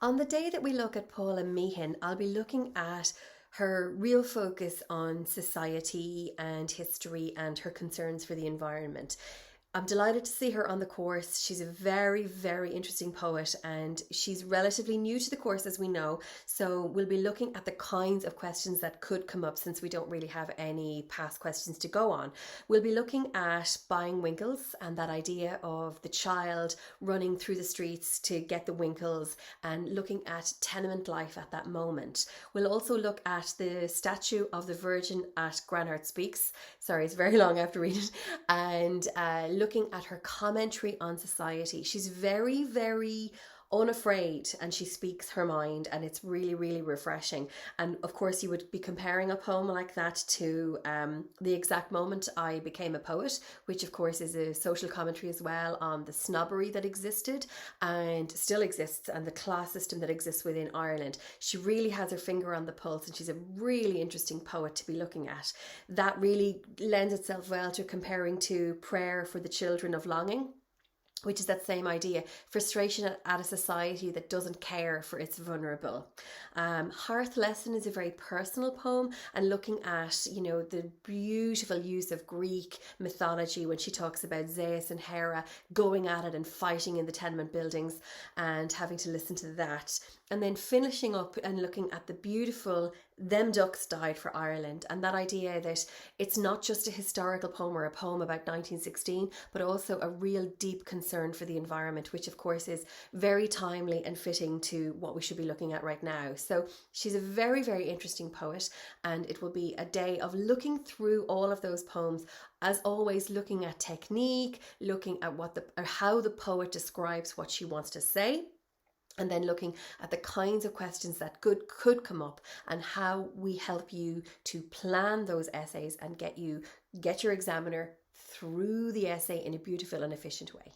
On the day that we look at Paula Meehan, I'll be looking at her real focus on society and history and her concerns for the environment. I'm delighted to see her on the course. She's a very, very interesting poet and she's relatively new to the course, as we know. So we'll be looking at the kinds of questions that could come up since we don't really have any past questions to go on. We'll be looking at buying winkles and that idea of the child running through the streets to get the winkles and looking at tenement life at that moment. We'll also look at the statue of the Virgin at Granhart Speaks. Sorry, it's very long, I have to read it. And looking at her commentary on society. She's very, very unafraid and she speaks her mind, and it's really, really refreshing. And of course you would be comparing a poem like that to The Exact Moment I Became a Poet, which of course is a social commentary as well on the snobbery that existed and still exists and the class system that exists within Ireland. She really has her finger on the pulse and she's a really interesting poet to be looking at. That really lends itself well to comparing to Prayer for the Children of Longing, which is that same idea, frustration at a society that doesn't care for its vulnerable. Hearth Lesson is a very personal poem, and looking at, you know, the beautiful use of Greek mythology when she talks about Zeus and Hera going at it and fighting in the tenement buildings and having to listen to that. And then finishing up and looking at the beautiful Them Ducks Died for Ireland, and that idea that it's not just a historical poem or a poem about 1916, but also a real deep concern for the environment, which of course is very timely and fitting to what we should be looking at right now. So she's a very, very interesting poet, and it will be a day of looking through all of those poems, as always looking at technique, looking at how the poet describes what she wants to say, and then looking at the kinds of questions that could come up and how we help you to plan those essays and get your examiner through the essay in a beautiful and efficient way.